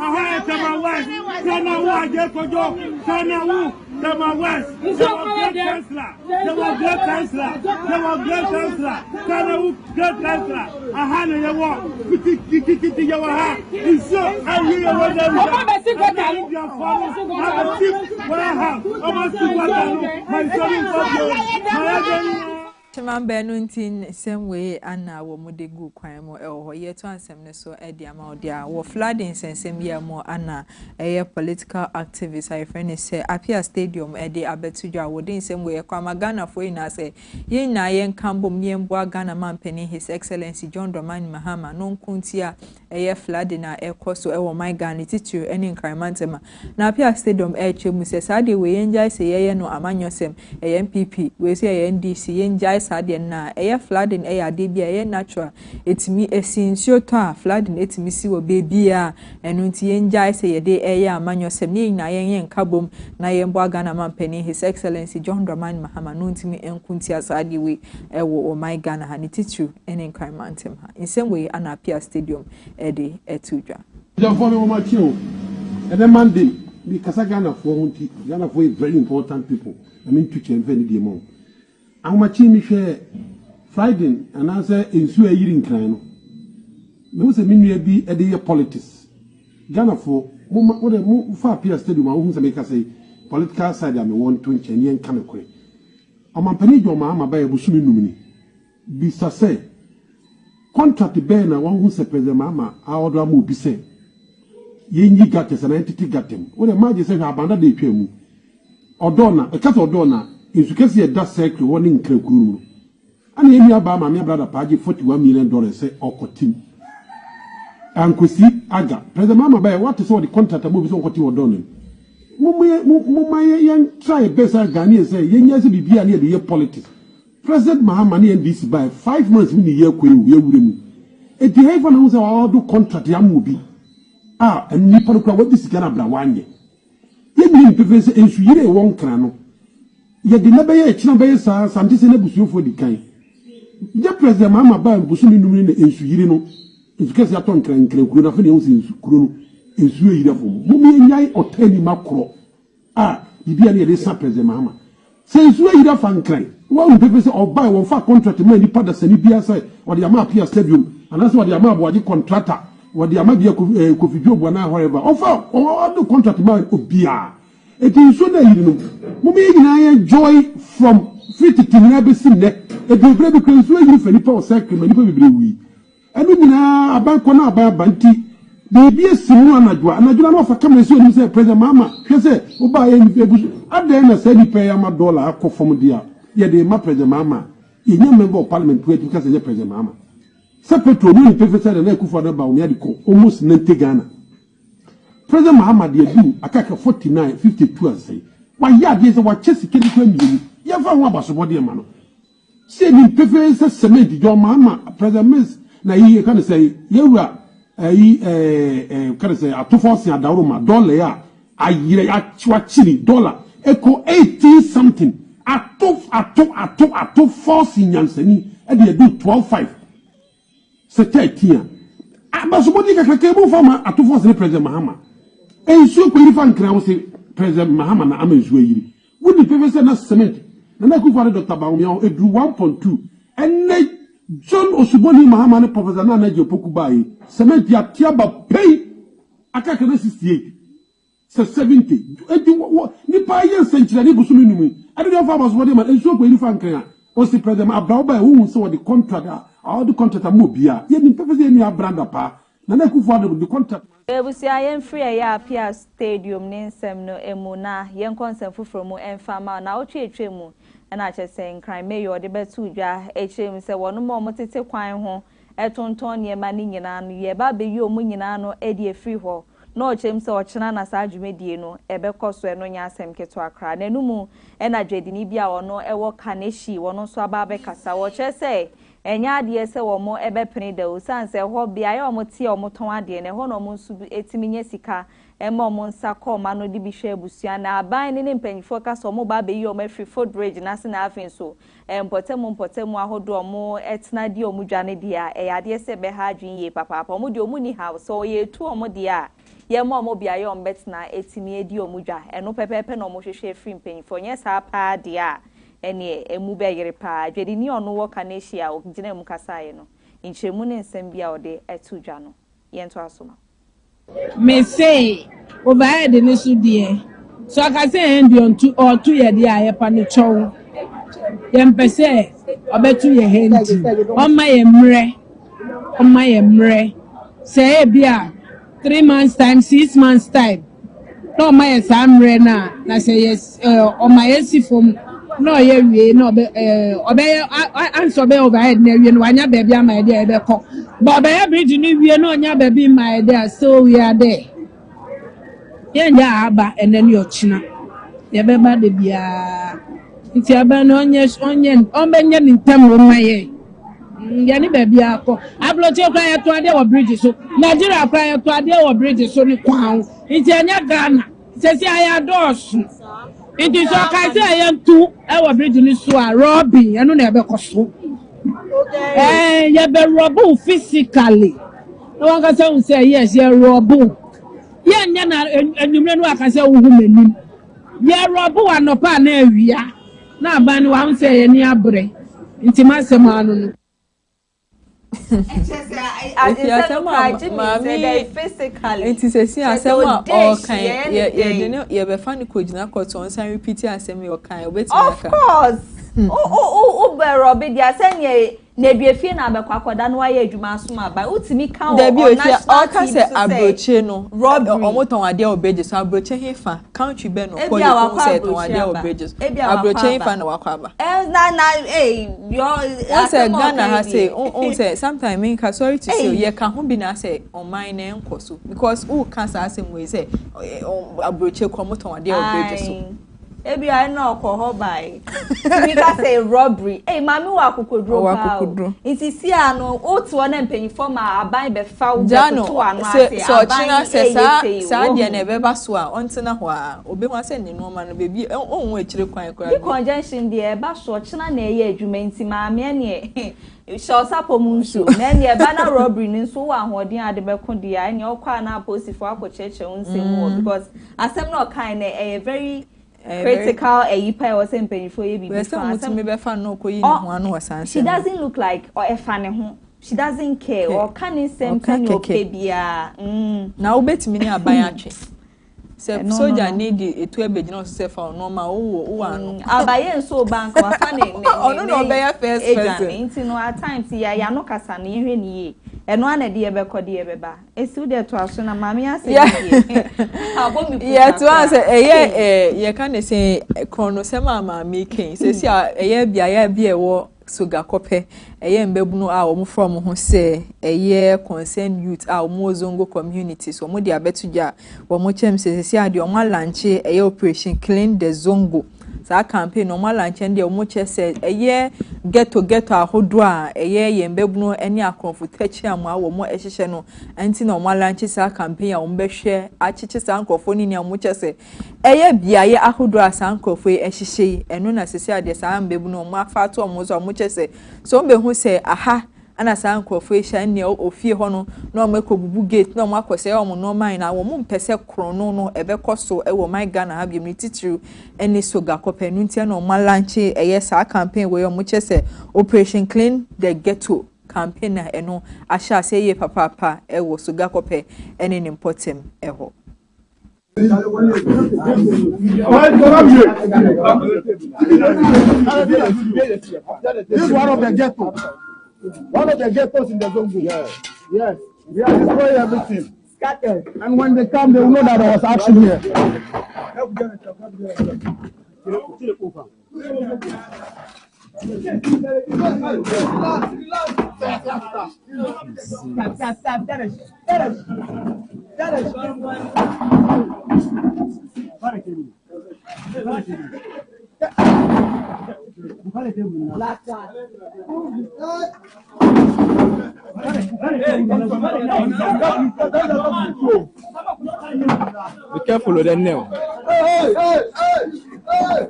ahaya tama west sana wa je kojo sana wu tama west they were great chancellor sana wu great chancellor ahana ya wo kiti ya wa ha iso ayi ya wa da ma be si gota lu dia fo ma be si wa ha o ma si gota lu ma so ni fo ma ya Chimambe no ntin same way ana wo mode gu kwan mo ho ye to ansem ne so e dia ma odia wo flooding sensem ye mo ana e political activist I friend say Afia stadium e de abetudwa wo din same way kwa magana fo ina say ye na ye nkambom ye mbo Ghana mampeni His Excellency John Dramani Mahama no nkuntia e flooding na e koso e wo my Ghana titire eni nkremantema na Afia stadium e chemu say sade we ye njai say ye no amanyosem e MPP we say ye NDC ye njai sade na eye flooding eye ade bia eye natural etimi esinsio to a flooding etimi si wo bebia enu nti ye njai se ye de eye amanyosem ne nyina ye nkabom na ye mbo Ghana mampeni His Excellency John Dramani Mahama no ntimi enkunti asade we ewo o my Ghana ha ne titu ene nkramantem ha in same way ana Afia stadium ede etudwa the for me ma chio and then Monday the Kasagana for Ghana for very important people I mean to change any demon Amachi mi hwe Friday and answer ensu ayiri nkran no me se minua bi e de politics Ghana for mo fa Afia stadium a wo se make say political side am want to nchen yen kan kwe amampani jo ma ba e busumi numini bi sase contract be na wo hu se president mama a odo am obi se yenyi gates na entity gatem wo de maje se abanda de twemu odona e kasa odona Insukesi da circle woni nkrakuru no ana emi aba Maame brother page $41 million say okotim ankosi aga president mama ba what is all the contract abo bi so okoti wodon mo yen try besa Ghanaian say yenya se bibia na ye politics president Mahama na NDC by 5 months mi ye kwewu ye wuremu eti hefa na hu say all do contract ya mo bi eni pano kwa wodi sika na bra wanye ye bi pepe se ensu yire won kran no ye de na beye china beye sa santese na busuofo di kan je president Mahama ba busumi numuri na ensu yiri no ensu kesi aton kran kuro na fe ne ensu kuro no ensu yiri fo mo mi nyai otani makro bibia ne de sa president Mahama se ensu yiri fa nkran wo pepe se oba won fa contract ma ni pada sani bia sai o de ama Afia stadium anase o de ama aboaji contractor o de ama bia Kofi Dwobo na however ofa o do contract ma obia it is so that you know, Mummy joy from 50 to never seen that. It will be because you for power cycle, many people will be. And we now about Kona by Banti, there be a similar Najwa, and I do not know if I come and say, President Mama, she said, oh, by any at the end, I said, you pay a dollar from dear. Yet they my President Mama, you know, member of Parliament, because they President Mama. Separate to me, Professor and Echo for the Baumedico, almost 90 Ghana. President Mahama de do akaka 49 52 say why ya dey say what chesi kedi kwa mi ya fa ho abaso de ma no say ni pefe say cement jo Mahama President Miss na yi kan say yewura kan say atofo sin adawro ma dollar ya ayire achwachiri dollar eko 80 something ato force nyansani e de do 12.5 c'est 13 abasomodi kakake bo fama ato force le president Mahama ensu ko irifa nkra wo se president Mahama na amazu ayiri wudi pevese na cement na kufa Dr. Bawumia edu 1.2 enne John Osuboni Mahama ne professor na naje opoku bai cement ya tiaba pay akaka na 68 c'est 70 ni pa yen century ni busumi numu ade do fa Osuboni ma ensu ko irifa nkra o se president Abraham bai wo so the contract all the contract amobia ye ni pevese ni abranda pa na kufa the contract Ebusia yen free ya Afia Stadium ne nsem no emu na yen konsem fufuro mu enfama na otwetwe mu na kyese nkran mayor de betu dwa echem se wono mo tete kwan ho etonton ne ma ni nyina no ye ba be yi omu nyina no e de free ho na ochem se ochena na sa adwumedie no ebekoso eno nya asem keto akra na numu na dwedini bia wono ewo kaneshi wono so aba be kasa wo kyese enya ade se wo mo ebepene da usanse ho bia ye omo tie omo ton ade ne ho no mo nsu etiminye sika ema omo nsa ko ma no de bi hwe abusua na aban ne mpanyifo ka so mo ba be yi omo free food bridge na se na afin so mpotemu ahodo omo etna di omo dwane dia ade se be ha adwin ye papa omo di omo ni house so ye tu omo dia ye mo omo bia ye omo betna etimi edi omo dwa eno pepepe na omo hwehwe free mpanyifo nye sa pa dia ene emu be yere pa dwedi ni ono wo kanehia ogina mu kasaye no nchemu ne nsem bia ode etudwa no yento asoma me say overhead ni so die so aka say end on to or to ye dia ye pa no chow ye mpese obetu ye hendi o ma ye mre say bia 3 months time 6 months time no ma ye samre na say yes o ma yesi from no ye wie no obe answer be overhead na wie no anya baby am ide e be ko but be bridge ni wie no anya baby my ide so we are there ye nya aba ene ni ochina ye be ba de bia nti aba no onye onbenye ni ntam o maye ya ni baby akọ abloche kwa ya to ade wo bridge so Nigeria kwa ya to ade wo bridge so ni kwa nti anya Ghana sesi aya dos it is okay say I am too our bridge ni so a robbing enu na ebe koso you be rob physically no one can say yes you rob ye nya na enumre no aka say wo hu manim ye rob anopa na awia na aba ni wa say ye ni abre nti masem anu no physically it is a see asema all kind ye be fan ko gina court on san repeat asema your kind of course be rob dia senye na biefie na abekwa akoda no aye adwuma asoma ba utimi kan o national team say abroche no omoton ade obeje so abroche hefa country be no ko you say ton ade obeje abroche hefa na wakwaba your say Ghana has say on say sometimes in ka sorry to say ye kan ho bi na say on mine na enkoso because who can say asem we say abroche ko moton ade obeje so ebi I know ko by we can say robbery mami wa kokodro pa nti si ano otu na mpanyifo ma aban be fa wo to ano ase so china say sa dia na be ba so a ontina ho a obi ho ase ne no ma no bebi onwo akire kwan kora the conjunction there ba so china na eye adwuma nti maame ne so sapo munsu na ne ba na robbery ni so wa hodin ade be ko dia ne okwa na posifo akocheche nsemu because asem no kind na a very critical yipa was mpanyifo ye bibi she doesn't look like or efane ho she doesn't care or can something you bia na obetimi ni aban atwe se soldier need etu ebegina so se fa normal wo anu abaye so bank wa fane ono no be ya first person nti no at times ya no kasa na ehwe ni ye eno ana de ye be kodi ye beba esi de to aso na mami ase ye abomi pu ye to ase ye kan say krono se mama making se si ye bia ya bia wo sugar kope eye mbebunu a omo from ho se eye concern youth a omo zongo community so omo dia betugya omo chem se ade omo lanche eye operation clean the zongo sa campaign no ma launch and de omo che say eye get to ahodo a eye yembebunu eni akonfo tachi amwa wo mo ehihye no anti na omo launch sa campaign a omo behwe achiche sa ankofo ni omo che say eye biaye ahodo a sa ankofo ehihye eno na sese ade sa ambebunu omo afato omo so omo che say so mbe hu say aha ana sa ankofo ehia ne ofie ho no na omakobubu gate na omakose omo no man na wo mpese krono no ebekoso e wo my Ghana ha bi titiru eni soga kopenu ntia na omalanche eye sa campaign we omo chese Operation Clean the Ghetto campaign na eno asha se ye papa e wo soga kope eni nimpotem eho. This is one of the ghettos. One of the ghettos in the Zongo. Yes. Yes. We are destroying everything. Scattered. And when they come, they will know that there was action here. Be careful with that nail. Hey, hey, hey,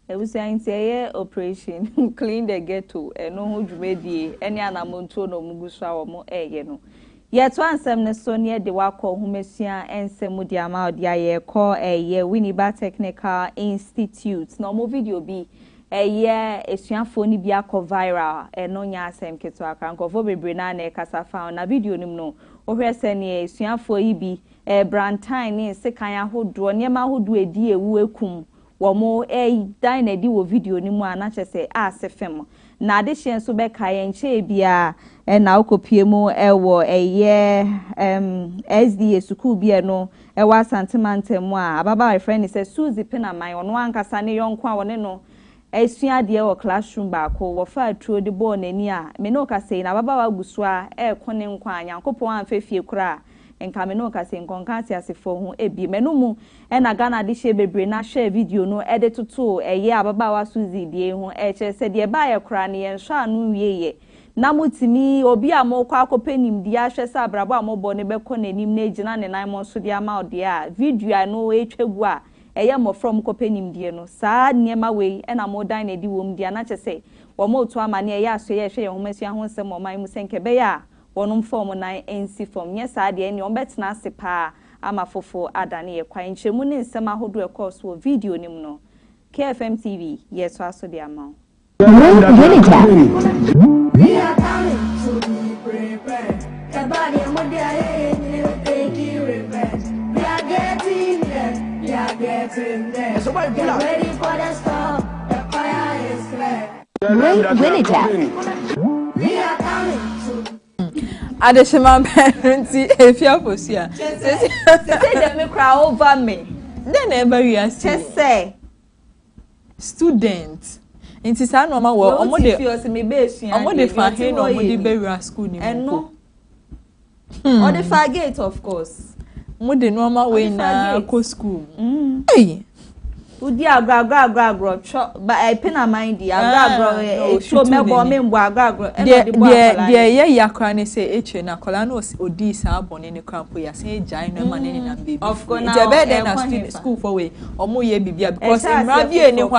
I was saying, say, Operation Clean the Ghetto, and no who ready any anamonto no mugusha or more no. Yet one sem so near the wako humesia and semudiama dia call a year Winneba Technical Institute. No more video be a year a phone be viral and no yasem keto akanko for be brinane kasa found a video no or seni a for ibi a brand tiny sekanya who draw near ma who do a dear wekum. Wamo dine di wo video ni mu anache se asefem na de hye so be kaye nche bia na okopie mu ewo SD school bia no ewa santimante mu a ababa friend say Suzy Penaman ono ankasa ne yonko a wone no esua de wo classroom ba ko wo fa tuo de ball nani a me no ka say na ababa wa guso a ekone nkwa anyankopon amfefie kura enkame no ka say nkonkanti asefo ho ebi menumu na Ghana de hye bebre na share video no edit to ababa wa Suzy die ho che se de ba ye kura ne yen sha anu wieye na mutimi obi amokwa akopenim di ahwe sa abrabo amobo ne beko nanim na gina ne nan mo so de ama ode a video no etwagu a mo from kopenim die no saa niema we na modan na di wom dia na che se wo mo to ama ne aso ye hwe ye ho masu ahonsem o man mu senke be ya wonum form nan NC form nye saa de ne ombetena ase pa ama fofo adane ye kwan nchemu ne nsem ahodo e course wo video nim no KFM TV yes so aso de ama We are coming to be prepared. The body and what they are taking revenge. We are getting there. We are getting there. Get ready for the storm. The fire is clear. We are coming to. Adeshima parenti Afia Fosuah. Say them me cry over me. Then never you ask. Just say student. Inti sa no ma wo omo de fa he no omo de burial school ni mo. Or the far gate of course. Omo de normal way na ko school. Hey. Udi agro but I pin a mind the agro show me bo me mbo agro ye yakra ne say eche na kola no odi sa abone ne krampo ya say jai no ma ne na baby. Of course now na school for way omo ye bibia because in radio ni ho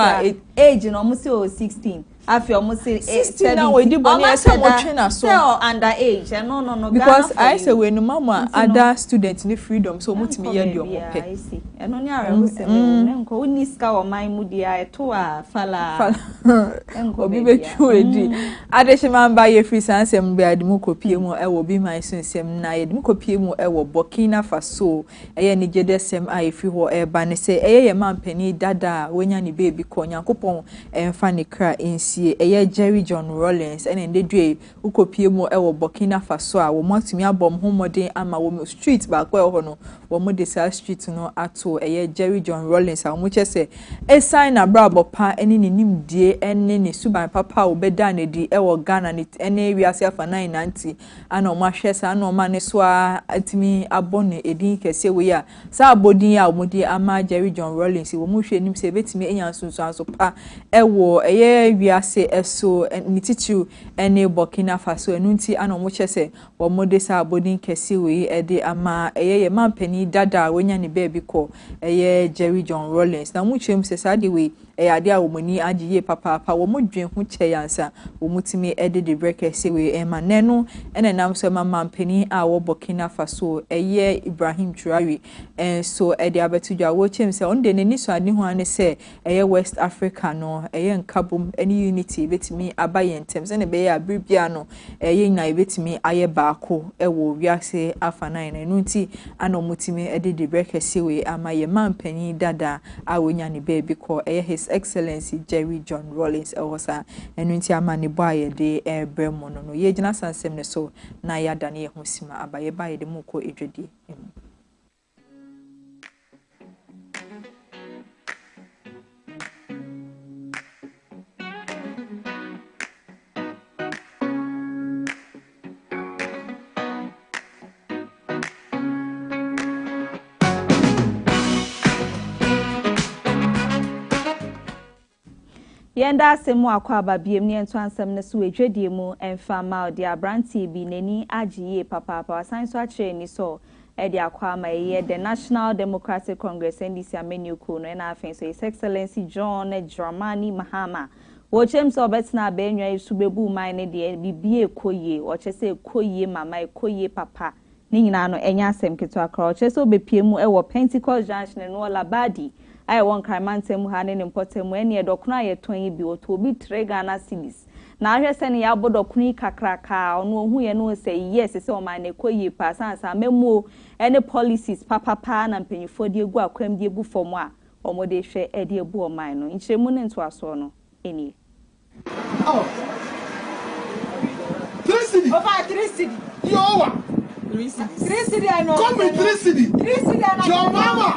age no omo say 16 Afia omo say 16 na we di boni ese mo twena so under age no because I say we no mama other students ni freedom so mutimi ye di omo pe I see eno ni are mo say me nko uni ska o man mu dia eto a fala enko obi betwu edi Adeshima mba ye free sansem bi adimu kopie mu e wo bi man sunsem na ye dimu kopie mu e wo Burkina Faso eye ni jedesem a efi ho e ba ne say eye ye man pani dada wonya ni baby ko nyankopon emfa ne kra ensi tie Jerry John Rawlings and ndedwe ukopie mo e wo Burkina Faso a wo matumi abom homode ama wo street ba kwa ho no wo mo de sa street no ato Jerry John Rawlings a wo chese e sign na brabo pa ene ne nimdie ene ne suban papa wo beda na di e wo Ghana ne ene wiase afa 990 ana o ma hwe sa ana o ma ne so a atimi abone edin kese we ya sa abodin a wo di ama Jerry John Rawlings wo mo hwe nim se betimi enya sunsun aso pa ewo wiase eso ni titu ene Burkina Faso enunti ana mo chese wo mode sa abodin kesi we ede ama ye mampani dada wonya ne baby ko Jerry John Rawlings na mo chem se sa de we ade a wo mani agiye papa wo mo dwen ho cheyansa wo mutimi ede de break kesi we ma nenu ene nam so mampani a wo Burkina Faso Ibrahim Traoré so ede abetudwa wo chem se on de neni so ade ho ane se West Africa no nkabum any unity betimi abaye ntem se ne be ya bribia no nyina betimi aye baako wo wiase afa 9 enu nti ana mutimi ede de breakfast we amaye mampani dada awonya ne baby ko His Excellency Jerry John Rawlings ewosa enu nti ama ne boaye de bremo no ye gina sansem ne so na ya dane ye hosima abaye baye de mukọ edwedi Yenda asemu akwa babiem ne ento ansem ne so edwedie mu emfa ma odi abrantie bi neni agiye papa wasan so akire ni so e de akwa ma ye the National Democratic Congress NDC amenyuku no na afen so His Excellency John Dramani Mahama wo chem so betina be nwa isubebu man ne de bibie koye o chese koye mama koye papa ni nyina no enya asem keto akra o chese obepie mu e wo Pentecost Junction no labadi I won Kramantem ha ne mpotemu ene edokuna yeton yi bi oto obi 3 Ghana cedis na ahwese ne ya bodokuna kakraka ono ohu ye no say yes se o man ne koyi pasansa memo ene policies papa na mpanyifo de egu akwam de egu fomu a omode hwe e de ebu o man no nchiremu ne nto aso no eni oh 3 cedi over 3 cedi yowa 3 cedi I know come with 3 cedi 3 cedi I know your mama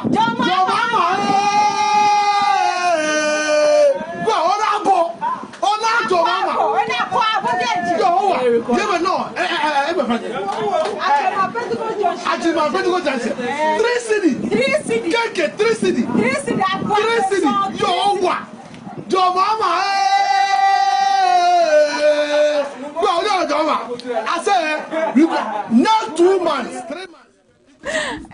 not 2 months 3 months.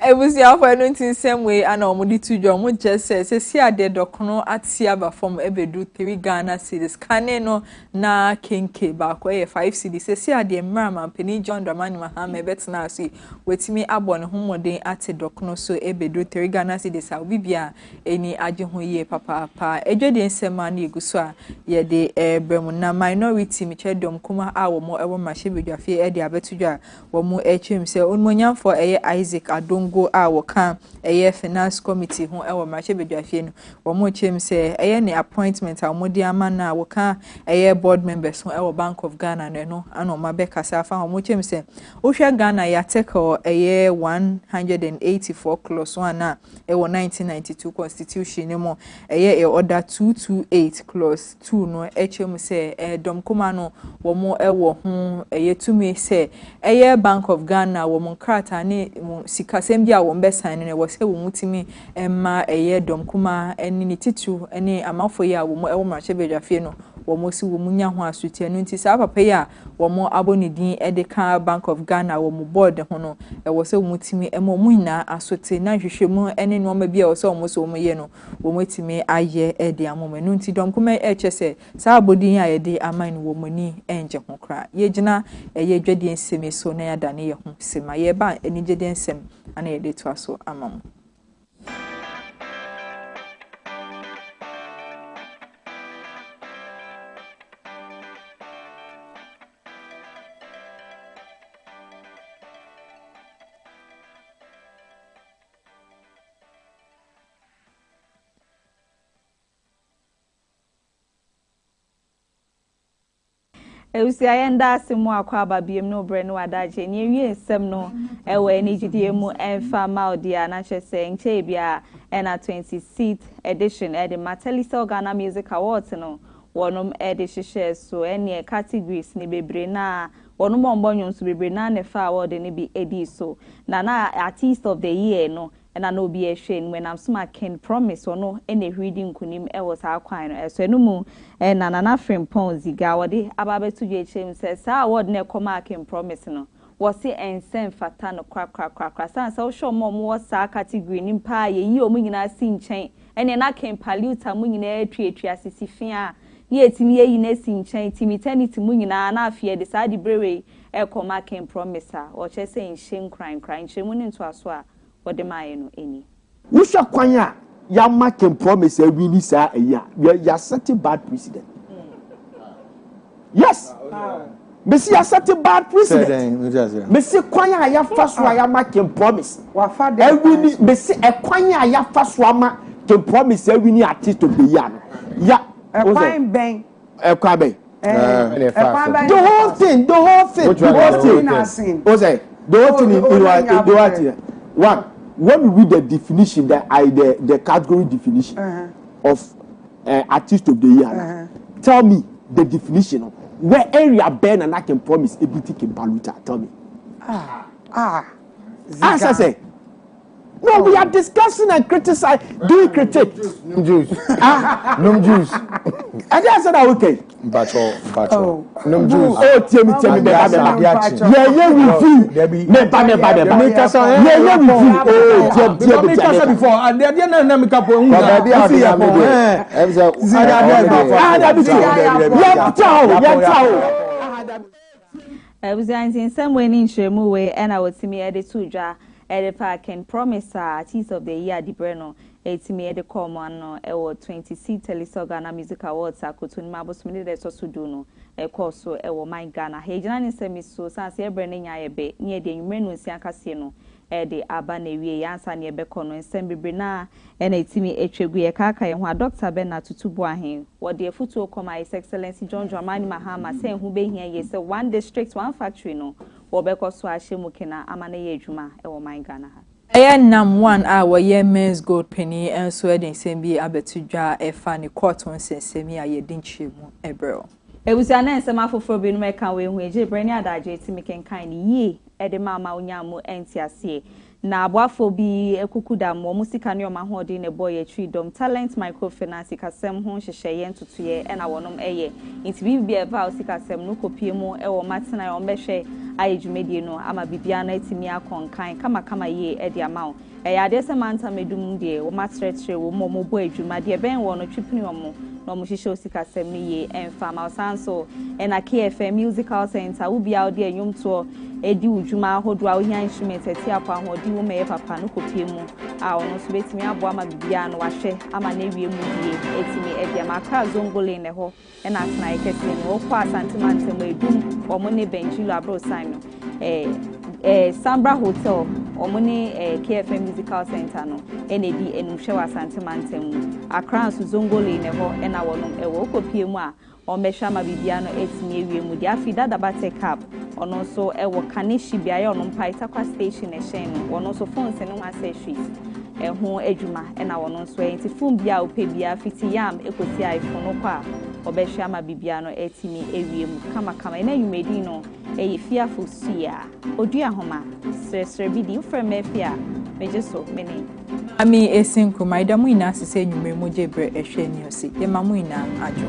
Ebusi afọ enu ntin same way ana omudi tudwo mo just say si ade dokono atia ba form ebedu 3 Ghana cedis kane no na kenke ba ko 5 cedis si ade mmra mampani John Dramani Mahama betna asi wetimi abọ ne homoden ate dokono so ebedu 3 Ghana cedis a bibia eni age ho ye papa edwede nsema na eguso a ye de bremu na minority mi chedom kuma a wo mo ewo mahye ede abetudwa wo mo echim se onmonyamfo Isaac Adongo a woka finance committee ho ewo marche bedwafie no wo mo chem se ne appointment a mo di ama na woka board members ho ewo Bank of Ghana no ana ma be kasa fa wo mo chem se wo hwe Ghana ya take 184 clause 1 na ewo 1992 constitution ne mo order 228 clause 2 no chem se dom kuma no wo mo ewo ho tumi se Bank of Ghana wo mo krata ne sikasem dia wo mbesan ne wo se wo mutimi emma dom kuma eni ni titu eni amafo ya wo mo ewo marche bedwafie no wo mo si wo munya ho asuti anu nti sa papa ya wo mo abonidin edeka Bank of Ghana wo mo board ho no wo se wo mutimi emma mu nyina asuti na hwehwemu eni no ma bia wo se wo mo so wo mo ye no wo mutimi aye ede amoma anu nti dom kuma chese sa abodin ya de aman wo mani enje ho kra ye gina dwede nsemi so na ya dane ye ho sema ye ba eni gede nsem ana ye de to aso amam Ewusi ayenda asimu akwa ababiem no bre no adaje ni ewie nsem no ewe ni gidie mu enfa maudia na chese nche bia na 26th edition e the Matelisa Ghana Music Awards no wonom e de hihye so ene categories ni bebre na wonom ombonyo so bebre na ne fa award ni bi edi so na artist of the year no na no bi ehwe when am sma Ken Promise ono ene reading kunim e was akwan no so enumu na frimpon ziga wode ababetu jechem se sa award na ekoma Ken Promise no wose ensen fata no kra san so show mom wo sa category nim pa ye yi omu nyina si nchen ene na Ken Paluta mu nyina atwa asisi fia ni etimi yi na si nchen timiternity mu nyina na afie de sa di brewe ekoma Ken Promise a wo che se nhye nkran nchemu ne nto aso a wode maye no eni wusha kwanya ya ma Ken Promise awini sa eya ya set bad precedent. Yes. Messi ya set bad precedent. Messi kwanya ya Fosuah ya ma Ken Promise. Wa fa de awini Messi kwanya ya Fosuah ma Ken Promise awini artist of the year. Ya ekwan ben. Ekwan ben. The whole thing. One, when we read the definition, the category definition of artist of the year, tell me the definition of where area Ben and I Ken Promise a beauty Ken Paluta. Tell me. As I say, no, we are discussing and criticizing. Do you critique? No juice. No juice. And I said, okay. But no juice. Oh, tell me, yeah, review. in some way in Shemu way and I would see me at the Suja. Edipa Ken Promise artist of the year di Breno etimi ede common no e wo 26 Telisa Ghana Music Awards akotun mabosmini de so sudu no e course e wo my Ghana hejina ni semi so sanse e bre ne nya ye be ne de nwumenu nsi akase no e de aba na wie yansa ne be kono nsem bebre na e na etimi etwegu ye kaka ye ho Dr. Bernard Tutubu ahen wo de futu koma His Excellency John Dramani Mahama se hu be hia ye se one district one factory no wobeko so ahye kena amana ye adwuma e wo man Ghana ha eye nam one a wo ye men's gold penny enso e den sembi abetudwa e fa ne court on sensemi a ye dinchemu ebreo ebusia na ensem afoforo bi no meka we hu eje brani adaje etimi kenkan ni ye e de mama onyamu entiase na aboafo bi ekukuda mo musika ne omahode ne boy etwi dom talent microfinance kasem ho hyehye ntotoye e na wonom eye ntibi bi eva usikasem no kopie mu e wo matena yo mbehwe ayejumedie no ama bibia na etimi akonkan kama ye e de amawo e ya de semanta medum de wo matretre wo mo bo adwuma de ben wo no twipini omo no mo hyehye usikasem ni ye emfa ma sanso e na KFM Musical Center wo bia ode enyum to edi udwuma hodo a ohia instrument eti akwa hodi wo meye papa no kopie mu a ono so betimi abo ama bibia no wahwe ama na wie mu die etimi edi ama kra zongole ne ho e na atna ekete ni wo kwa santimantem edum omo ne benjilo abro sign no Sambra Hotel omuni KFM Musical Center no enedi enumhwe wa santimantem akra so zongole ne ho e na wonom e wo kopie mu a omehwa ma bibia no etimi ewie mu dia afida da bate cap ono so e wo kanishi bia ye ono mpa itakwa station e hyen no ono so phones ne ho accessories e ho adwuma e na wono so enti phone bia ope bia fiti yam ekoti iPhone kwa obehwa ma bibia no etimi ewie mu kama na yumedi no Afia Fosuah Oduahoma Sresrebidi from Afia mejeso meni Maame Esi Nkrumah ida mu ina sese nyumre mo jebre ehwe ni osi ye mamu ina ajo